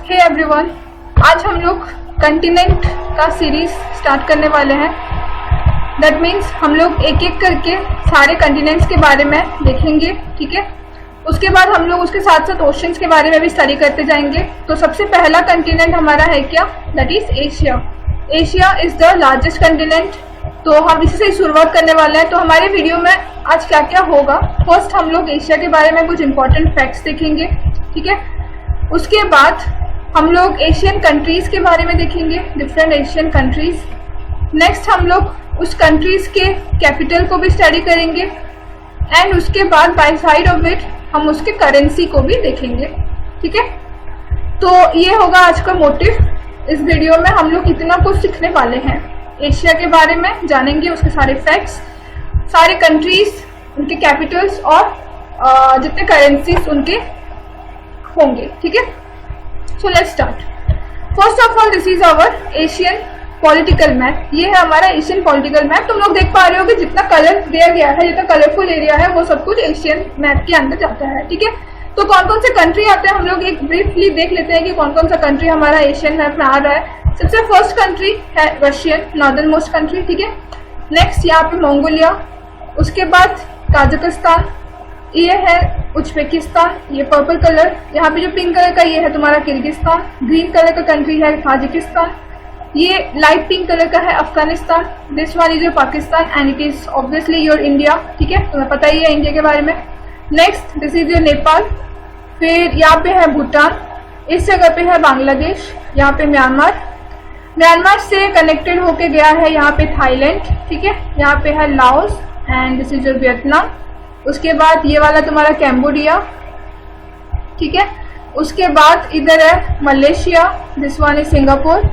Hey everyone, आज हम लोग कंटिनेंट का सीरीज स्टार्ट करने वाले हैं। दैट मीन्स हम लोग एक एक करके सारे कंटिनेंट्स के बारे में देखेंगे, ठीक है। उसके बाद हम लोग उसके साथ साथ ओशंस के बारे में भी स्टडी करते जाएंगे। तो सबसे पहला कंटिनेंट हमारा है क्या? That is Asia. Asia is the largest continent. तो हम इसी से शुरुआत करने वाले हैं। तो हमारे वीडियो में आज क्या क्या होगा, फर्स्ट हम लोग एशिया के बारे में कुछ इंपॉर्टेंट फैक्ट्स देखेंगे, ठीक है। उसके बाद हम लोग एशियन कंट्रीज के बारे में देखेंगे, डिफरेंट एशियन कंट्रीज। नेक्स्ट हम लोग उस कंट्रीज के कैपिटल को भी स्टडी करेंगे एंड उसके बाद बाय साइड ऑफ इट हम उसके करेंसी को भी देखेंगे, ठीक है। तो ये होगा आज का मोटिव। इस वीडियो में हम लोग इतना कुछ सीखने वाले हैं, एशिया के बारे में जानेंगे, उसके सारे फैक्ट्स, सारे कंट्रीज, उनके कैपिटल्स और जितने करेंसीज उनके होंगे, ठीक है। So let's start. First of all this is our Asian political map. ये है हमारा एशियन पॉलिटिकल मैप। तुम लोग देख पा रहे हो कि जितना कलर दिया गया है, जितना कलरफुल एरिया है, वो सब कुछ एशियन मैप के अंदर जाता है, ठीक है। तो कौन कौन से कंट्री आते हैं हम लोग एक ब्रीफली देख लेते हैं कि कौन कौन सा कंट्री हमारा एशियन मैप में आ रहा है। सबसे फर्स्ट कंट्री है रशियन, नॉर्दर्न मोस्ट कंट्री, ठीक है। नेक्स्ट यहाँ पे मंगोलिया, उसके बाद काजाकिस्तान, ये है उज्बेकिस्तान, ये पर्पल कलर। यहाँ पे जो पिंक कलर का ये है तुम्हारा किर्गिस्तान। ग्रीन कलर का कंट्री है ताजिकिस्तान। ये लाइट पिंक कलर का है Afghanistan. This one is your Pakistan and it is obviously your India, ठीक है। तुम्हें पता ही है इंडिया के बारे में। Next this is your Nepal. फिर यहाँ पे है भूटान, इस जगह पे है बांग्लादेश, यहाँ पे म्यांमार। म्यांमार से कनेक्टेड होके गया है यहाँ पे थाईलैंड, ठीक है। यहाँ पे है Laos and this is your Vietnam. उसके बाद ये वाला तुम्हारा कैम्बोडिया, ठीक है। उसके बाद इधर है Malaysia, this one is Singapore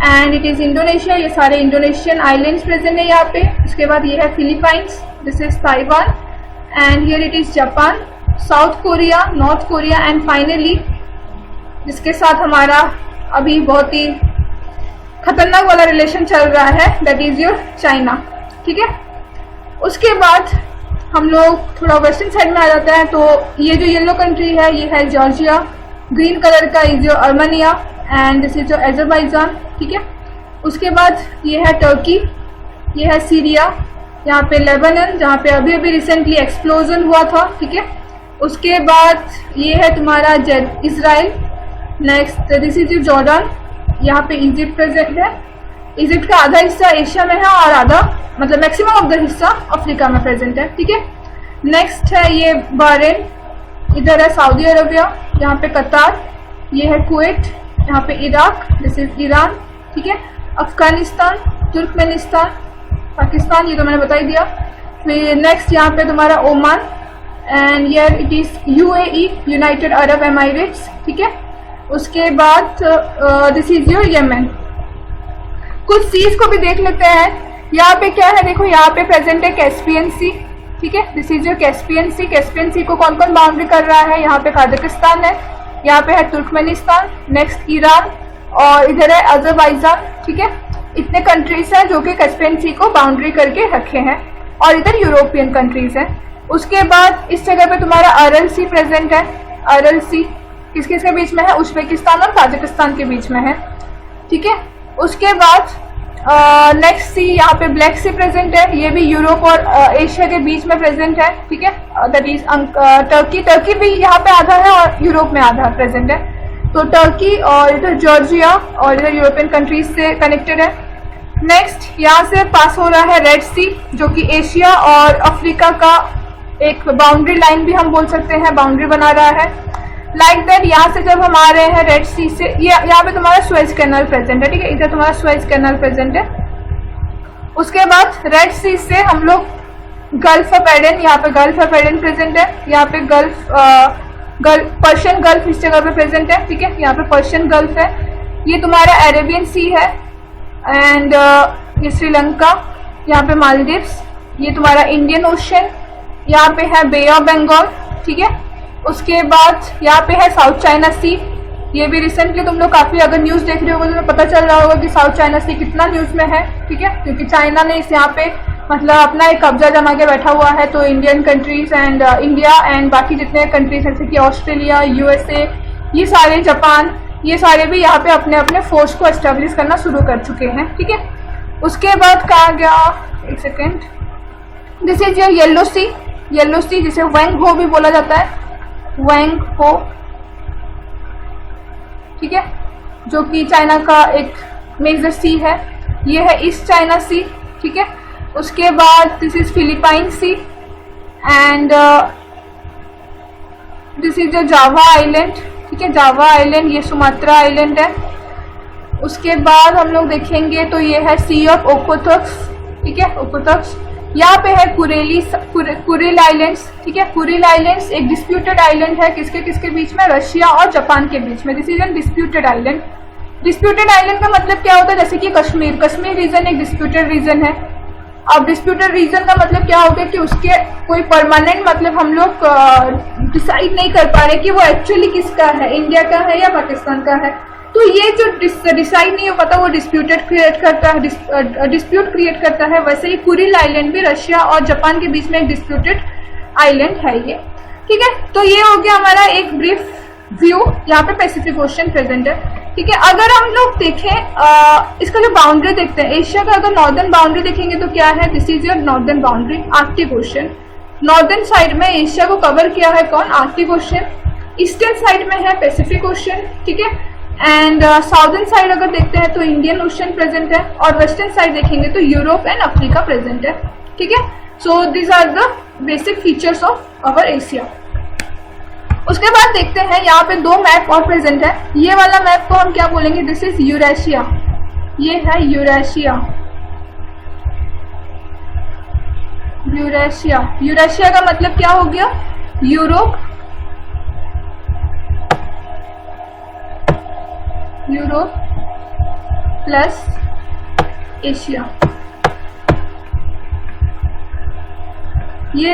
and it is Indonesia. ये सारे इंडोनेशियन आइलैंड्स प्रेजेंट है यहाँ पे। उसके बाद ये है Philippines, this is Taiwan and here it is Japan, south Korea, north Korea and finally जिसके साथ हमारा अभी बहुत ही खतरनाक वाला रिलेशन चल रहा है, दैट इज योर चाइना, ठीक है। उसके बाद हम लोग थोड़ा वेस्टर्न साइड में आ जाते हैं। तो ये जो येलो कंट्री है ये है जॉर्जिया। ग्रीन कलर का is your Armenia and this is your Azerbaijan, ठीक है। उसके बाद ये है टर्की, ये है सीरिया, यहाँ पे लेबनान जहाँ पे अभी अभी रिसेंटली एक्सप्लोजन हुआ था, ठीक है। उसके बाद ये है तुम्हारा Israel. Next this is your Jordan, यहाँ पे इजिप्ट प्रेजेंट है। इजिप्ट का आधा हिस्सा एशिया में है और आधा मतलब मैक्सिमम ऑफ द हिस्सा अफ्रीका में प्रेजेंट है, ठीक है। नेक्स्ट है ये बहरीन, इधर है सऊदी अरबिया, यहाँ पे कतार, ये है कुवैत, यहाँ पे इराक, दिस इज ईरान, ठीक है। अफगानिस्तान, तुर्कमेनिस्तान, पाकिस्तान, ये तो मैंने बता ही दिया। फिर नेक्स्ट यहाँ पे तुम्हारा Oman and here it is UAE, United Arab Emirates, ठीक है। उसके बाद दिस इज योर यमन। कुछ सीज को भी देख लेते हैं। यहाँ पे क्या है देखो, यहाँ पे प्रेजेंट है कैस्पियन सी, ठीक है। This is your Caspian sea. Caspian sea को कौन कौन बाउंड्री कर रहा है? यहाँ पे काजाकिस्तान है, यहाँ पे है तुर्कमेनिस्तान, नेक्स्ट ईरान और इधर है अजरबैजान, ठीक है। इतने कंट्रीज हैं जो कि कैस्पियन सी को बाउंड्री करके रखे हैं और इधर यूरोपियन कंट्रीज हैं। उसके बाद इस जगह पे तुम्हारा अरल सी प्रेजेंट है। अरल सी किस किस के बीच में है? उज्बेकिस्तान और ताजिकिस्तान के बीच में है, ठीक है। उसके बाद नेक्स्ट सी यहाँ पे ब्लैक सी प्रेजेंट है, ये भी यूरोप और एशिया के बीच में प्रेजेंट है, ठीक है। That is Turkey. टर्की भी यहाँ पे आधा है और यूरोप में आधा प्रेजेंट है। तो टर्की और इधर जॉर्जिया और इधर यूरोपियन कंट्रीज से कनेक्टेड है। नेक्स्ट यहाँ से पास हो रहा है रेड सी, जो कि एशिया और अफ्रीका का एक बाउंड्री लाइन भी हम बोल सकते हैं, बाउंड्री बना रहा है। लाइक दैट यहाँ से जब हम आ रहे हैं रेड सी से, ये यहाँ पे तुम्हारा सुएज कैनाल प्रेजेंट है, ठीक है। इधर तुम्हारा सुएज कैनाल प्रेजेंट है। उसके बाद रेड सी से हम लोग गल्फ ऑफ एडन, यहाँ पे गल्फ ऑफ एडन प्रेजेंट है। यहाँ पे पर्शियन गल्फ इस जगह पे प्रेजेंट है, ठीक है। यहाँ पे पर्शियन गल्फ है। ये तुम्हारा अरेबियन सी है एंड ये श्रीलंका, यहाँ पे मालदीव्स, ये तुम्हारा इंडियन ओशन, यहाँ पे है बे ऑफ बंगाल, ठीक है। उसके बाद यहाँ पे है साउथ चाइना सी। ये भी रिसेंटली तुम लोग काफी अगर न्यूज देख रहे होगे तो पता चल रहा होगा कि साउथ चाइना सी कितना न्यूज में है, ठीक है। क्योंकि चाइना ने इस यहाँ पे मतलब अपना एक कब्जा जमा के बैठा हुआ है। तो Indian countries and India and बाकी जितने कंट्रीज जैसे कि ऑस्ट्रेलिया, यूएसए, ये सारे, जापान, ये सारे भी यहाँ पे अपने अपने फोर्स को एस्टेब्लिश करना शुरू कर चुके हैं, ठीक है। उसके बाद कहा गया, एक second, this is your yellow sea, yellow sea जिसे वैंग हो भी बोला जाता है, वैंग हो, ठीक है, जो कि चाइना का एक मेजर सी है। ये है ईस्ट चाइना सी, ठीक है। उसके बाद this is Philippine sea and this is the Java island, ठीक है, जावा आइलैंड, ये सुमात्रा आइलैंड है। उसके बाद हम लोग देखेंगे तो ये है सी ऑफ ओखोथक्स, ठीक है, ओखोथक्स। यहाँ पे है कुरिल आइलैंड्स, ठीक है। कुरिल आइलैंड्स एक डिस्प्यूटेड आइलैंड है, किसके किसके बीच में, रशिया और जापान के बीच में। This is an disputed island. Disputed island का मतलब क्या होता है, जैसे कि कश्मीर, कश्मीर रीजन एक डिस्प्यूटेड रीजन है। अब डिस्प्यूटेड रीजन का मतलब क्या होगा कि उसके कोई परमानेंट मतलब हम लोग डिसाइड नहीं कर पा रहे कि वो एक्चुअली किसका है, इंडिया का है या पाकिस्तान का है। तो ये जो डिसाइड नहीं हो पाता वो डिस्प्यूटेड क्रिएट करता है, डिस्प्यूट क्रिएट करता है। वैसे ही कुरिल आइलैंड भी रशिया और जापान के बीच में एक डिस्प्यूटेड आइलैंड है ये, ठीक है। तो ये हो गया हमारा एक ब्रीफ व्यू, यहाँ पे पैसिफिक ओशन प्रेजेंट है, ठीक है। अगर हम लोग देखें इसका जो बाउंड्री देखते हैं, एशिया का अगर नॉर्दर्न बाउंड्री देखेंगे तो क्या है, this is your northern boundary, Arctic ocean. Northern side में एशिया को कवर किया है कौन, आर्कटिक ओशन। ईस्टर्न साइड में है पैसिफिक ओशन, ठीक है। एंड साउदर्न साइड अगर देखते हैं तो इंडियन ओशन प्रेजेंट है, और वेस्टर्न साइड देखेंगे तो यूरोप एंड अफ्रीका प्रेजेंट है, ठीक है। So this are the basic features of our Asia. उसके बाद देखते हैं यहाँ पे दो मैप और प्रेजेंट है। ये वाला मैप को हम क्या बोलेंगे, दिस इज यूरेशिया, ये है यूरेशिया, यूरेशिया। यूरेशिया का मतलब क्या हो गया, यूरोप, यूरोप प्लस एशिया। ये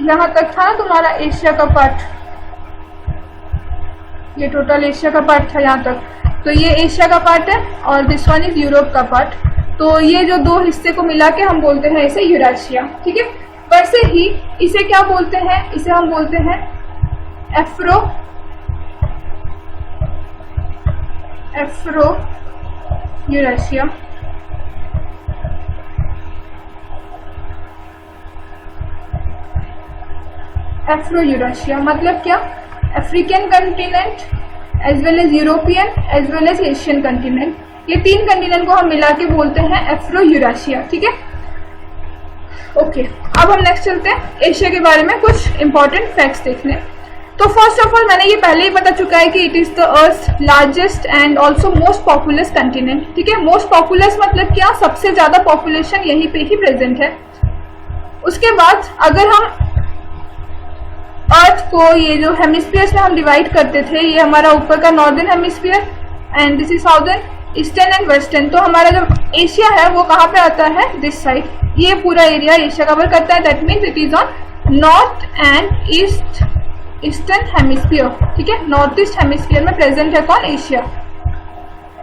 यहां तक था ना तुम्हारा एशिया का पार्ट, ये टोटल एशिया का पार्ट था यहाँ तक। तो ये एशिया का पार्ट है और दिस वन इज यूरोप का पार्ट। तो ये जो दो हिस्से को मिला के हम बोलते हैं इसे यूरेशिया, ठीक है। वैसे ही इसे क्या बोलते हैं, इसे हम बोलते हैं Afro, Afro Eurasia. Afro Eurasia मतलब क्या, African continent as well as European as well as Asian continent, ये तीन कंटिनेंट को हम मिला के बोलते हैं एफ्रो यूरेशिया, ठीक है। ओके, अब हम नेक्स्ट चलते हैं एशिया के बारे में कुछ इंपॉर्टेंट फैक्ट्स देखने। तो फर्स्ट ऑफ ऑल मैंने ये पहले ही बता चुका है कि it is the earth largest and also most populous continent, ठीक है। मोस्ट पॉपुलस मतलब क्या, सबसे ज्यादा पॉपुलेशन यहीं पे ही प्रेजेंट है। उसके बाद अगर हम अर्थ को ये जो हेमिस्फीयर्स में हम डिवाइड करते थे, ये हमारा ऊपर का northern hemisphere and this is southern, eastern and western. तो हमारा जो एशिया है वो कहाँ पे आता है, दिस साइड। ये पूरा एरिया एशिया कवर करता है, that means it is on north and east, eastern hemisphere, ठीक है। नॉर्थ ईस्ट हेमिस्फीयर में प्रेजेंट है कौन, एशिया।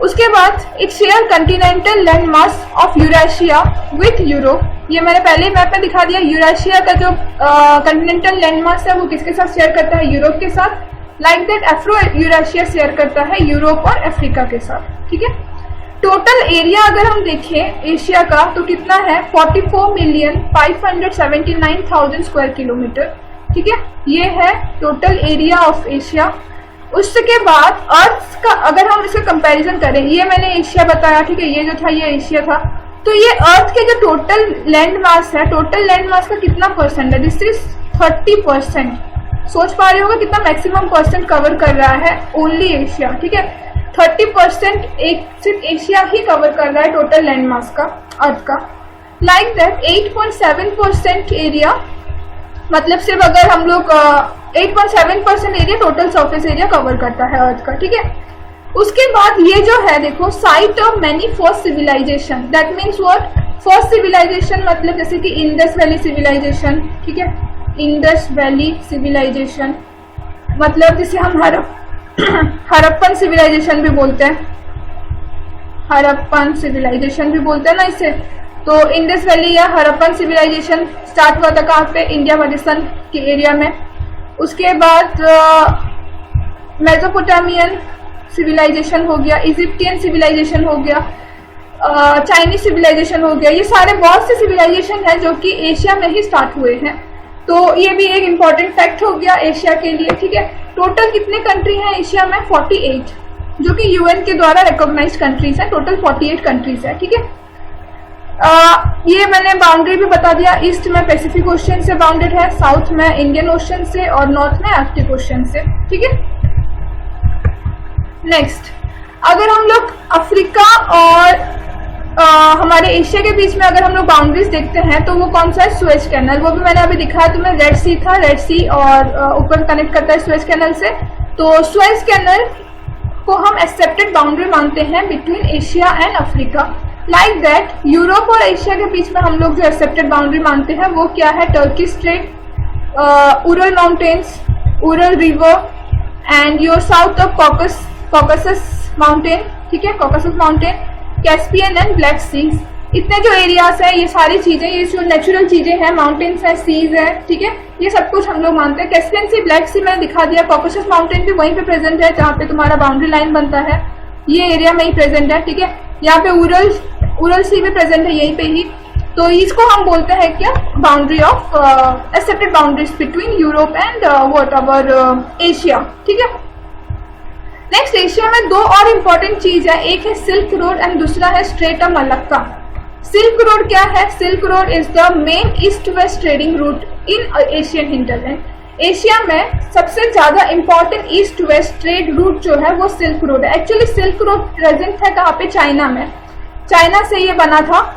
उसके बाद it share Continental land mass of Eurasia with Europe. ये मैंने पहले ही मैप में दिखा दिया, यूरेशिया का जो कंटिनेंटल लैंड मास है वो किसके साथ शेयर करता है, यूरोप के साथ। Like that Afro Eurasia share करता है यूरोप और अफ्रीका के साथ, ठीक है। टोटल एरिया अगर हम देखें एशिया का तो कितना है, 44,579,000 स्क्वायर किलोमीटर, ठीक है। ये है टोटल एरिया ऑफ एशिया। उसके बाद अर्थ का अगर हम इसका कंपैरिजन करें, ये मैंने एशिया बताया, ठीक है, ये जो था ये एशिया था। तो ये अर्थ के जो टोटल लैंड मास है, टोटल लैंड मास का कितना परसेंट है, दिस इज 30%। सोच पा रहे होगा कितना मैक्सिमम परसेंट कवर कर रहा है ओनली एशिया, ठीक है। 30% एक सिर्फ एशिया ही कवर कर रहा है टोटल लैंड मास का अर्थ का। लाइक दैट 8.7% एरिया, मतलब सिर्फ अगर हम लोग 8.7% area total surface area cover करता है अर्थ का, ठीक है। उसके बाद ये जो है देखो, site of many first civilisation, that means what, first civilisation मतलब जैसे कि इंडस वैली सिविलाइजेशन, ठीक है। इंडस वैली सिविलाइजेशन मतलब जिसे हम हड़प्पन सिविलाइजेशन भी बोलते हैं, हड़प्पन सिविलाइजेशन भी बोलते हैं ना इसे। तो इंडस वैली या हड़प्पन सिविलाइजेशन स्टार्ट हुआ था कहाँ पे, इंडिया पाकिस्तान के एरिया में। उसके बाद मेसोपोटामियन सिविलाइजेशन हो गया, इजिप्टियन सिविलाइजेशन हो गया, चाइनीज सिविलाइजेशन हो गया, ये सारे बहुत से सिविलाइजेशन है जो कि एशिया में ही स्टार्ट हुए हैं। तो ये भी एक इम्पॉर्टेंट फैक्ट हो गया एशिया के लिए, ठीक है। टोटल कितने कंट्री हैं एशिया में? 48, जो कि यूएन के द्वारा रिकॉग्नाइज्ड कंट्रीज है। टोटल 48 कंट्रीज है, ठीक है। ये मैंने बाउंड्री भी बता दिया। ईस्ट में पैसिफिक ओशन से बाउंडेड है, साउथ में इंडियन ओशन से और नॉर्थ में आर्कटिक ओशन से, ठीक है। नेक्स्ट, अगर हम लोग अफ्रीका और हमारे एशिया के बीच में अगर हम लोग बाउंड्रीज देखते हैं तो वो कौन सा है? Suez canal. वो भी मैंने अभी दिखाया तुम्हें, रेड सी था, रेड सी और ऊपर कनेक्ट करता है सुएज कैनल से। तो सुएज कैनल को हम एक्सेप्टेड बाउंड्री मानते हैं between Asia and Africa. Like that Europe और एशिया के बीच में हम लोग जो एक्सेप्टेड बाउंड्री मानते हैं वो क्या है? Turkey strait, Ural mountains, Ural river and your south of Caucasus mountain, ठीक है, Caucasus mountain, Caspian and black seas. इतने जो एरियाज है, ये सारी चीजें, ये जो नेचुरल चीजें हैं, माउंटेन्स है, सीज है, ठीक है, ये सब कुछ हम लोग मानते हैं। कैस्पियन सी, ब्लैक सी मैंने दिखा दिया। कॉकसस माउंटेन भी वहीं पे प्रेजेंट है जहाँ पे तुम्हारा बाउंड्री लाइन बनता है, ये एरिया में ही प्रेजेंट है, ठीक है। यहाँ पे उरल सी भी प्रेजेंट है यहीं पे ही। तो इसको हम बोलते हैं क्या? Boundary of accepted boundaries between Europe and what our Asia, ठीक है। नेक्स्ट, एशिया में दो और इम्पोर्टेंट चीज है, एक है सिल्क रोड एंड दूसरा है straight of Malacca. Silk road क्या है? Silk road is the main east west trading route in Asian hinterland. Asia में सबसे ज्यादा important east west trade route जो है वो सिल्क रोड है। एक्चुअली सिल्क रोड प्रेजेंट है कहाँ पे? चाइना में। चाइना से ये बना था।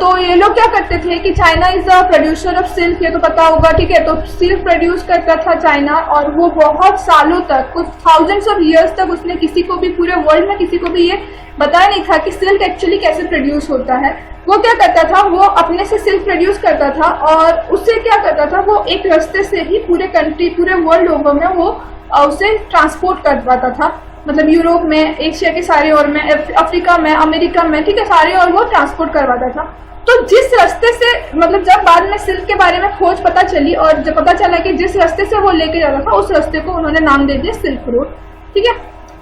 तो ये लोग क्या करते थे कि China is the producer of silk, ये तो पता होगा, ठीक है। तो सिल्क प्रोड्यूस करता था चाइना, और वो बहुत सालों तक, कुछ थाउजेंड्स ऑफ इयर्स तक उसने किसी को भी, पूरे वर्ल्ड में किसी को भी ये बताया नहीं था कि सिल्क एक्चुअली कैसे प्रोड्यूस होता है। वो क्या करता था? वो अपने से सिल्क प्रोड्यूस करता था और उससे क्या करता था? वो एक रास्ते से ही पूरे कंट्री, पूरे वर्ल्ड ओवर में वो उसे ट्रांसपोर्ट कर पाता था। मतलब यूरोप में, एशिया के सारे और में, अफ्रीका में, अमेरिका में, ठीक है, सारे और वो ट्रांसपोर्ट करवाता था। तो जिस रास्ते से, मतलब जब बाद में सिल्क के बारे में खोज पता चली और जब पता चला कि जिस रास्ते से वो लेके जाता था उस रास्ते को उन्होंने नाम दे दिया सिल्क रोड, ठीक है।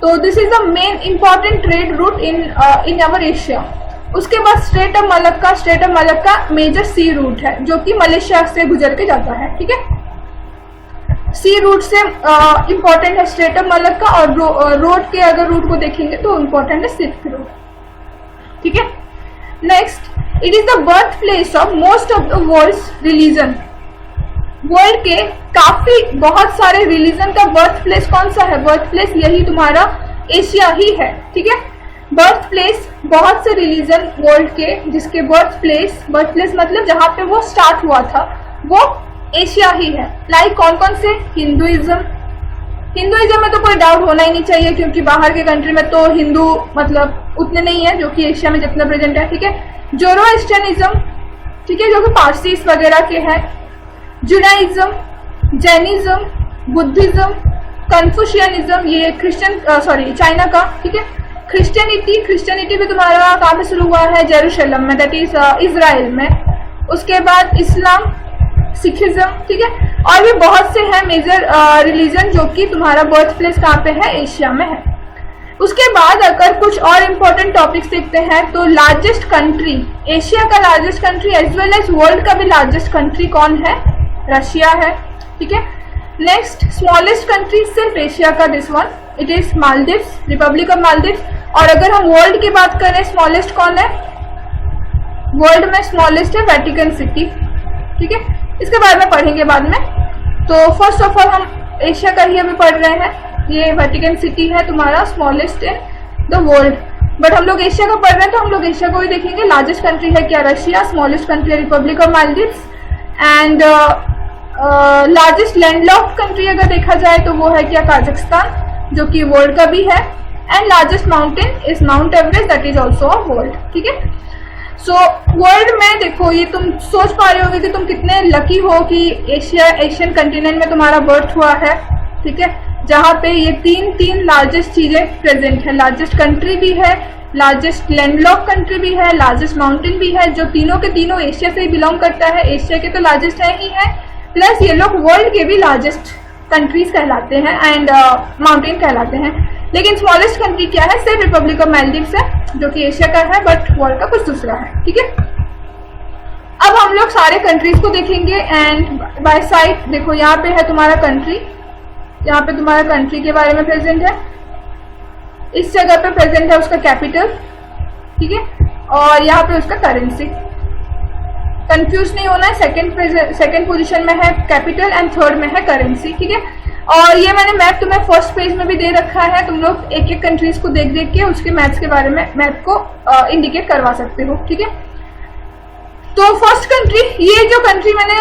तो this is the main important trade route in our Asia. उसके बाद strait of Malacca. Strait of Malacca major sea route है जो कि मलेशिया से गुजर के जाता है, ठीक है। सी रूट से इंपॉर्टेंट है स्ट्रेट ऑफ मलक्का, और रोड के अगर रूट को देखेंगे तो इंपॉर्टेंट है सिल्क रोड, ठीक है। Next, it is the birth place of most of the world's religion. World के काफी बहुत सारे रिलीजन का बर्थ प्लेस कौन सा है? बर्थ प्लेस यही तुम्हारा एशिया ही है, ठीक है। बर्थ प्लेस बहुत से रिलीजन वर्ल्ड के जिसके बर्थ प्लेस मतलब जहाँ पे वो स्टार्ट हुआ था वो एशिया ही है। लाइक कौन कौन से? हिंदुइज्म में तो कोई डाउट होना ही नहीं चाहिए क्योंकि बाहर के कंट्री में तो हिंदू मतलब उतने नहीं है जो कि एशिया में जितना प्रेजेंट है, ठीक है। जोरोएस्ट्रियनिज्म, ठीक है, जो कि पारसीस वगैरह के हैं। जुडाइज्म, जैनिज्म, बुद्धिज्म, कन्फ्यूशियनिज्म, ये चाइना का, ठीक है। क्रिश्चियनिटी भी तुम्हारा कहाँ पे शुरू हुआ है? जेरूशलम में, दैट इज इजराइल में। उसके बाद इस्लाम, सिखिज्म, ठीक है, और भी बहुत से हैं मेजर रिलीजन जो कि तुम्हारा बर्थ प्लेस कहाँ पे है? एशिया में है। उसके बाद अगर कुछ और इम्पोर्टेंट टॉपिक्स देखते हैं तो लार्जेस्ट कंट्री, एशिया का largest country as well as world का भी लार्जेस्ट कंट्री कौन है? रशिया है, ठीक है। नेक्स्ट, स्मॉलेस्ट कंट्री सिर्फ एशिया का, this one, it is Maldives, Republic of Maldives. और अगर हम वर्ल्ड की बात करें, स्मॉलेस्ट कौन है? वर्ल्ड में स्मॉलेस्ट है वेटिकन सिटी, ठीक है। इसके बारे में पढ़ेंगे बाद में। तो फर्स्ट ऑफ ऑल हम एशिया का ही अभी पढ़ रहे हैं। ये वेटिकन सिटी है तुम्हारा smallest in the world, but हम लोग एशिया का पढ़ रहे हैं तो हम लोग एशिया को ही देखेंगे। लार्जेस्ट कंट्री है क्या? रशिया। स्मॉलेस्ट कंट्री है Republic of Maldives. And largest landlocked country अगर देखा जाए तो वो है क्या? काजाख्स्तान, जो कि वर्ल्ड का भी है। And largest mountain is mount Everest, that is also a world, ठीक है। सो वर्ल्ड में देखो, ये तुम सोच पा रहे होगे कि तुम कितने लकी हो कि एशियन कंटिनेंट में तुम्हारा बर्थ हुआ है, ठीक है, जहाँ पे ये तीन लार्जेस्ट चीजें प्रेजेंट है। लार्जेस्ट कंट्री भी है, लार्जेस्ट लैंडलॉक कंट्री भी है, लार्जेस्ट माउंटेन भी है, जो तीनों के तीनों एशिया से ही बिलोंग करता है। एशिया के तो लार्जेस्ट है ही है, प्लस ये लोग वर्ल्ड के भी लार्जेस्ट कंट्रीज कहलाते हैं एंड माउंटेन कहलाते हैं। लेकिन स्मॉलेस्ट कंट्री क्या है, सिर्फ रिपब्लिक ऑफ मालदीव्स है जो कि एशिया का है बट वर्ल्ड का कुछ दूसरा है। ठीक है, अब हम लोग सारे कंट्रीज को देखेंगे एंड बाय साइड देखो यहाँ पे है तुम्हारा कंट्री, यहाँ पे तुम्हारा कंट्री के बारे में प्रेजेंट है, इस जगह पे प्रेजेंट है उसका कैपिटल, ठीक है, और यहाँ पे उसका करेंसी। कंफ्यूज नहीं होना है, सेकंड पोजीशन में है कैपिटल एंड थर्ड में है करेंसी। ठीक है, और ये मैंने मैप तुम्हें फर्स्ट पेज में भी दे रखा है, तुम लोग एक एक कंट्रीज को देख देख के उसके मैप्स के बारे में मैप को इंडिकेट करवा सकते हो। ठीक है, तो फर्स्ट कंट्री, ये जो कंट्री मैंने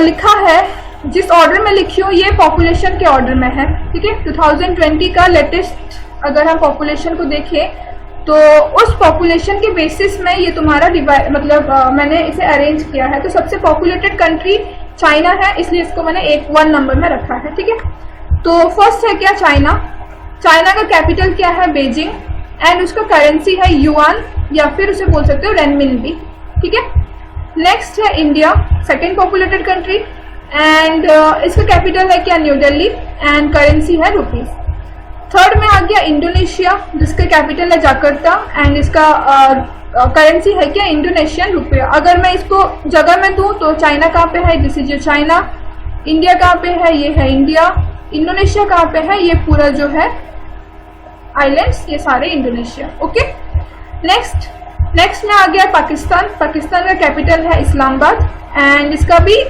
लिखा है जिस ऑर्डर में लिखी हूँ ये पॉपुलेशन के ऑर्डर में है। ठीक है, 2020 का लेटेस्ट अगर हम पॉपुलेशन को देखें तो उस पॉपुलेशन के बेसिस में ये तुम्हारा मैंने इसे अरेंज किया है। तो सबसे पॉपुलेटेड कंट्री चाइना है, इसलिए इसको मैंने 1 नंबर में रखा है। ठीक है, तो फर्स्ट है क्या, चाइना। चाइना का कैपिटल क्या है, बेजिंग, एंड उसका करेंसी है युआन या फिर उसे बोल सकते हो रेनमिनबी। ठीक है, नेक्स्ट है India, second populated country, and इसका कैपिटल है क्या, न्यू दिल्ली, एंड करेंसी है रुपीज। थर्ड में आ गया इंडोनेशिया जिसका कैपिटल है जकार्ता एंड इसका करेंसी है क्या, इंडोनेशियन रुपया। अगर मैं इसको जगह में दूं तो चाइना कहाँ पे है, दिस इज चाइना, इंडिया कहाँ पे है, ये है इंडिया, इंडोनेशिया कहाँ पे है, ये पूरा जो है आइलैंड्स, ये सारे इंडोनेशिया। ओके, नेक्स्ट में आ गया पाकिस्तान। पाकिस्तान का कैपिटल है इस्लामाबाद एंड इसका भी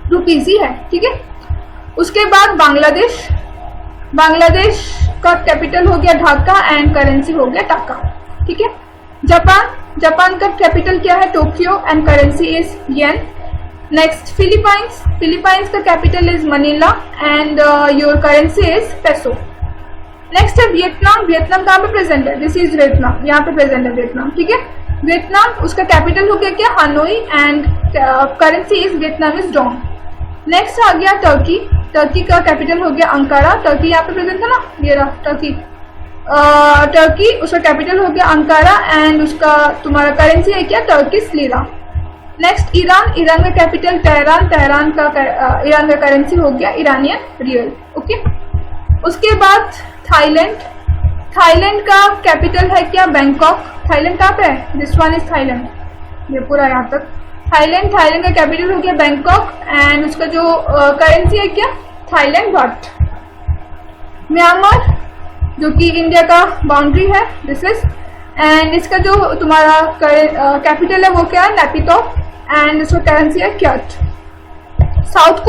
रुपीज ही है। ठीक है, उसके बाद बांग्लादेश, बांग्लादेश का कैपिटल हो गया ढाका एंड करेंसी हो गया टाका। ठीक है, जापान का कैपिटल क्या है, Tokyo, and currency is yen. Next Philippines का capital is Manila and your currency is peso. Next है वियतनाम कहाँ पे प्रेजेंट है, दिस इज वियतनाम, यहाँ पे प्रेजेंट है वियतनाम। ठीक है, वियतनाम उसका कैपिटल हो गया क्या, Hanoi, and currency is Vietnamese dong. Next आ गया टर्की का कैपिटल हो गया अंकारा, टर्की यहाँ पे प्रेजेंट है ना, ये रहा टर्की, उसका कैपिटल हो गया अंकारा एंड उसका तुम्हारा करेंसी है क्या, टर्किश लीरा। नेक्स्ट ईरान का कैपिटल तेहरान का करेंसी हो गया ईरानियन रियल। ओके, उसके बाद थाईलैंड का कैपिटल है क्या, बैंकॉक। थाईलैंड कहाँ पे है, दिस वन इज थाईलैंड, ये पूरा यहाँ तक थाईलैंड का कैपिटल हो गया बैंकॉक एंड उसका जो करेंसी है क्या, थाईलैंड बाट। म्यांमार जो कि इंडिया का बाउंड्री है, दिस इज, एंड इसका जो तुम्हारा कैपिटल है वो क्या है, नेपितो, एंड इसका करेंसी है क्याट। साउथ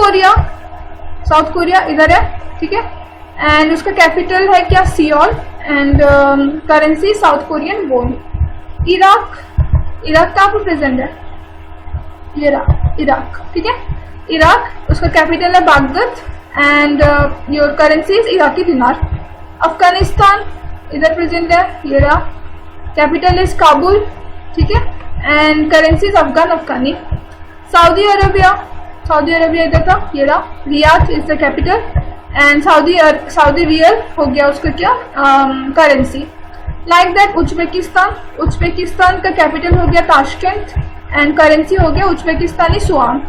कोरिया इधर है। ठीक है, एंड उसका कैपिटल है क्या, Seoul, and currency south Korean वोन। इराक कहाँ पर प्रेजेंट है, ये रहा इराक। ठीक है, इराक उसका कैपिटल है Baghdad and your currency is Iraqi दिनार। अफगानिस्तान इधर प्रेजेंट है, ये रहा, कैपिटल इज काबुल। ठीक है, and currency is Afghani. Saudi Arabia इधर था, ये रहा, Riyadh is the capital and Saudi real हो गया उसका क्या, करेंसी। लाइक दैट उज्बेकिस्तान का कैपिटल हो गया ताशकेंट एंड करेंसी हो गया उज्बेकिस्तानी सुआन।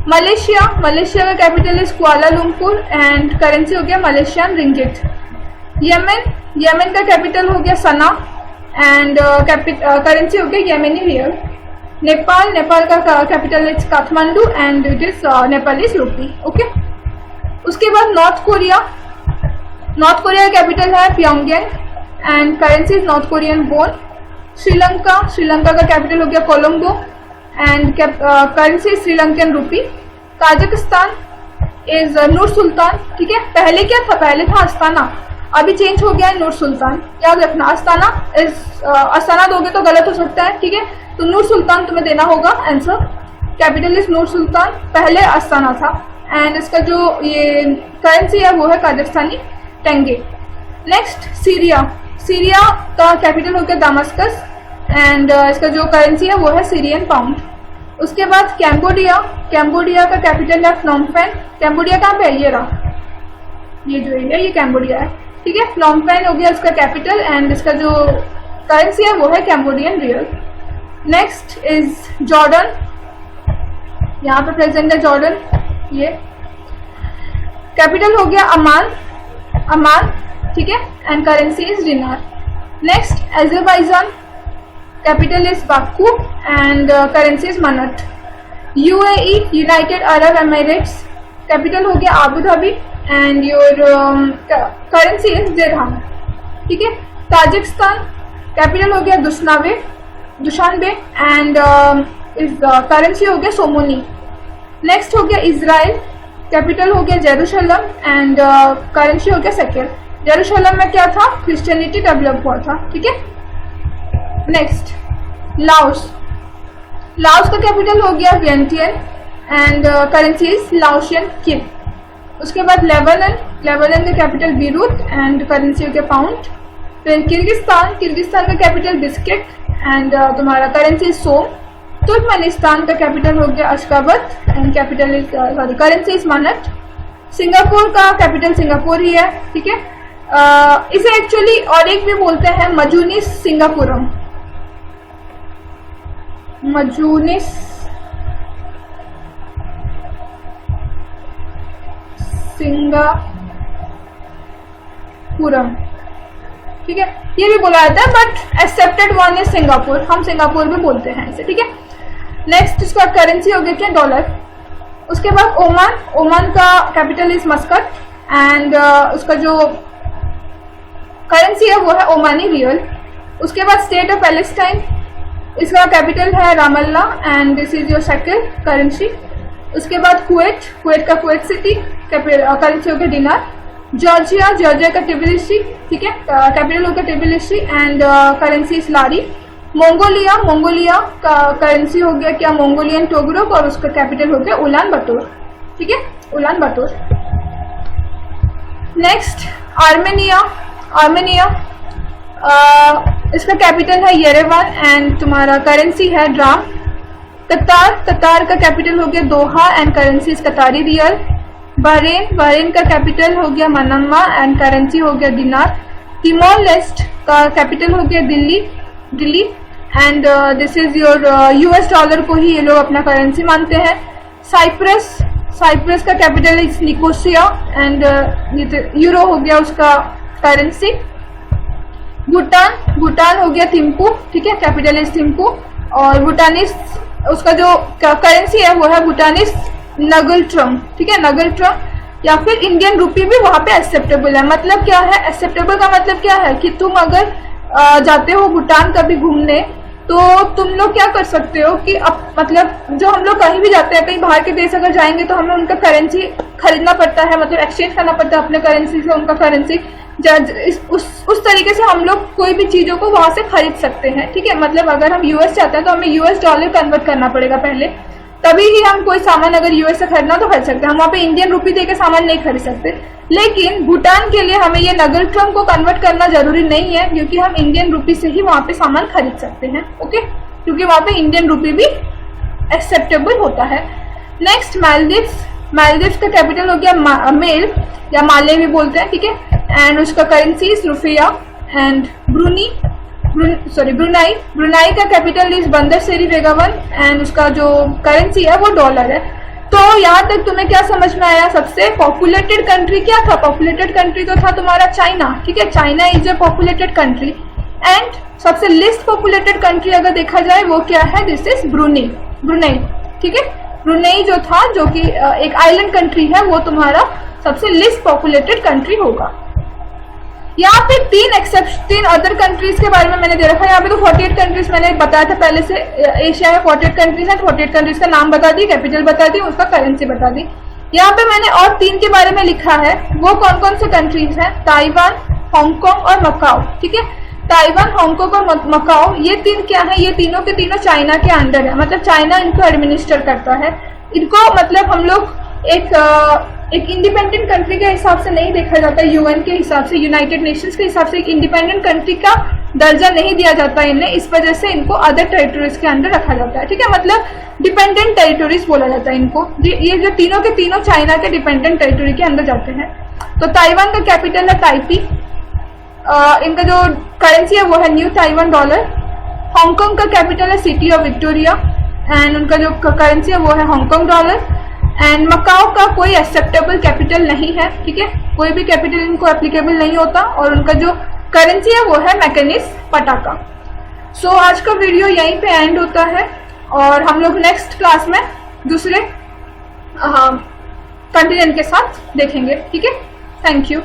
मलेशिया का capital is Kuala Lumpur and currency हो गया मलेशियन रिंगिट। यमन का कैपिटल हो गया सना एंड करेंसी हो गया येमेनी रियल। नेपाल का capital is Kathmandu and it is Nepalese rupee. Okay, उसके बाद नॉर्थ कोरिया का कैपिटल है Pyongyang and currency is North Korean won. Sri Lanka का कैपिटल हो गया Colombo and currency Sri Lankan rupee. Tajikistan is Nur Sultan. ठीक है, पहले क्या था, पहले था अस्ताना, अभी चेंज हो गया है नूर सुल्तान, याद रखना। अस्ताना दोगे तो गलत हो सकता है। ठीक है, तो नूर सुल्तान तुम्हें देना होगा आंसर। कैपिटल इज नूर सुल्तान, पहले अस्ताना था एंड इसका जो ये करेंसी है वो है काजाख्स्तानी टेंगे। नेक्स्ट सीरिया का कैपिटल हो गया दामस्कस एंड इसका जो करेंसी है वो है सीरियन पाउंड। उसके बाद कैम्बोडिया का कैपिटल है फ्नोम पेन। कैम्बोडिया कहाँ पे है, ये रहा, ये जो है ये कैम्बोडिया है। ठीक है, फ्नोम पेन हो गया इसका कैपिटल एंड इसका जो करेंसी है वो है Cambodian real. Next is Jordan, यहाँ पे प्रेजेंट है जॉर्डन, ये कैपिटल हो गया अमान ठीक है, and currency is dinar. Next Azerbaijan, capital is Baku and currency is manat. UAE, United Arab Emirates, capital हो गया Abu Dhabi and your currency is dirham, ठीक है। ताजिकिस्तान, कैपिटल हो गया दुशानबे एंड इस करेंसी हो गया सोमोनी। नेक्स्ट हो गया इजराइल, कैपिटल हो गया जेरूशलम एंड करेंसी हो गया शेकेल। जेरूशलम में क्या था, क्रिश्चियनिटी डेवलप हुआ था, ठीक है। नेक्स्ट लाओस, लाओस का कैपिटल हो गया Vientiane and currency is Laotian kip. उसके बाद लेबनान, लेबनान का कैपिटल बीरूत एंड करेंसी हो गया पाउंड। फिर किर्गिस्तान, किर्गिस्तान का कैपिटल बिस्किट एंड तुम्हारा करेंसी इज सोम। तुर्कमेनिस्तान का कैपिटल हो गया Ashgabat and capital is sorry currency is manat. Singapore का कैपिटल सिंगापुर ही है, ठीक है। इसे एक्चुअली और एक भी बोलते हैं मजूनिस सिंगापुरम, मजूनिस सिंगापुरम, ठीक है। ये भी बोला जाता है but accepted one is Singapore, हम सिंगापुर भी बोलते हैं इसे, ठीक है। नेक्स्ट इसका करेंसी हो गया क्या, डॉलर। उसके बाद ओमान, ओमान का कैपिटल इज मस्कट एंड उसका जो करेंसी है वो है ओमानी रियल। उसके बाद स्टेट ऑफ पैलेस्टाइन, इसका कैपिटल है Ramallah and this is your shekel currency. उसके बाद कुवैत, कुवैत का कुवैत सिटी, करेंसी हो गया दिनार। जॉर्जिया, जॉर्जिया का टिबिलिसी, ठीक है, कैपिटल हो गया Tbilisi and currency is lari. Mongolia, Mongolia का करेंसी हो गया क्या, मंगोलियन टोगरोक और उसका कैपिटल हो गया उलान बटोर, ठीक है, Ulan Bator. Next Armenia, Armenia इसका कैपिटल है येरेवान एंड तुम्हारा करेंसी है ड्राम। कतार, कतार का कैपिटल हो गया Doha and currency is Qatari riyal. Bahrain, Bahrain का कैपिटल हो गया मनामा एंड करेंसी हो गया दिनार। तिमोर लेस्ट का कैपिटल हो गया Delhi, Delhi and this is your US dollar को ही ये लोग अपना करेंसी मानते हैं। साइप्रस, साइप्रस का capital is Nicosia and euro हो गया उसका करेंसी। भूटान, भूटान हो गया थिम्पू, ठीक है, कैपिटल इज थिम्पू और भूटानिस उसका जो करेंसी है वो है भूटानिस नगलट्रम, ठीक है, नगलट्रम। या फिर इंडियन रुपी भी वहां पे एक्सेप्टेबल है। मतलब क्या है एक्सेप्टेबल का मतलब क्या है कि तुम अगर जाते हो भूटान कभी घूमने तो तुम लोग क्या कर सकते हो कि अब मतलब जो हम लोग कहीं भी जाते हैं, कहीं बाहर के देश अगर जाएंगे तो हमें उनका करेंसी खरीदना पड़ता है, मतलब एक्सचेंज करना पड़ता है अपने करेंसी से उनका करेंसी। उस तरीके से हम लोग कोई भी चीजों को वहां से खरीद सकते हैं, ठीक है। मतलब अगर हम यूएस जाते हैं तो हमें यूएस डॉलर कन्वर्ट करना पड़ेगा पहले, तभी ही हम कोई सामान अगर यूएस से खरीदना तो खरीद सकते हैं। हम वहाँ पे इंडियन रुपी देकर सामान नहीं खरीद सकते। लेकिन भूटान के लिए हमें ये नगलट्रम को कन्वर्ट करना जरूरी नहीं है क्योंकि हम इंडियन रुपी से ही वहाँ पे सामान खरीद सकते हैं, ओके, क्योंकि वहाँ पे इंडियन रुपी भी एक्सेप्टेबल होता है। नेक्स्ट मालदीव्स, मालदीव्स का कैपिटल हो गया मेल या माले भी बोलते हैं, ठीक है, एंड उसका करेंसी इज रुपया। एंड ब्रुनाई, ब्रुनाई का कैपिटल इज बंदर सेरी बेगवन एंड उसका जो करेंसी है वो डॉलर है। तो यहाँ तक तुम्हें क्या समझ में आया, सबसे पॉपुलेटेड कंट्री क्या था, पॉपुलेटेड कंट्री तो था तुम्हारा चाइना, ठीक है, China is a populated country. And सबसे लिस्ट पॉपुलेटेड कंट्री अगर देखा जाए वो क्या है, दिस इज ब्रुनेई, ब्रुनेई, ठीक है। ब्रुनेई जो था जो कि एक आइलैंड कंट्री है वो तुम्हारा सबसे लिस्ट पॉपुलेटेड कंट्री होगा। यहाँ पे तीन अदर कंट्रीज के बारे में मैंने दे रखा है। यहाँ पे तो 48 कंट्रीज मैंने बताया था पहले से, एशिया में 48 कंट्रीज है, 48 कंट्रीज का नाम बता दी, कैपिटल बता दी, उसका करेंसी बता दी। यहाँ पे मैंने और 3 के बारे में लिखा है, वो कौन कौन से कंट्रीज हैं, ताइवान, हांगकांग और मकाओ, ठीक है। ताइवान, हांगकांग और मकाओ ये 3 क्या है, ये तीनों के तीनों चाइना के अंडर है, मतलब चाइना इनको एडमिनिस्टर करता है। इनको मतलब हम लोग एक इंडिपेंडेंट कंट्री के हिसाब से नहीं देखा जाता, यूएन के हिसाब से, यूनाइटेड नेशंस के हिसाब से एक इंडिपेंडेंट कंट्री का दर्जा नहीं दिया जाता इन्हें, इस वजह से इनको अदर टेरिटोरीज के अंदर रखा जाता है, ठीक है, मतलब डिपेंडेंट टेरिटोरीज बोला जाता है इनको। ये जो तीनों के तीनों चाइना के डिपेंडेंट टेरिटोरी के अंदर जाते हैं। तो ताइवान का कैपिटल है ताइपी, इनका जो करेंसी है वो है न्यू ताइवान डॉलर। हांगकांग का कैपिटल है सिटी ऑफ विक्टोरिया एंड उनका जो करेंसी है वो है हांगकांग डॉलर। एंड मकाओ का कोई एक्सेप्टेबल कैपिटल नहीं है, ठीक है, कोई भी कैपिटल इनको एप्लीकेबल नहीं होता, और उनका जो करेंसी है वो है मैकेनिस पटाका। सो आज का वीडियो यहीं पे एंड होता है और हम लोग नेक्स्ट क्लास में दूसरे कंटिनेंट के साथ देखेंगे, ठीक है। Thank you.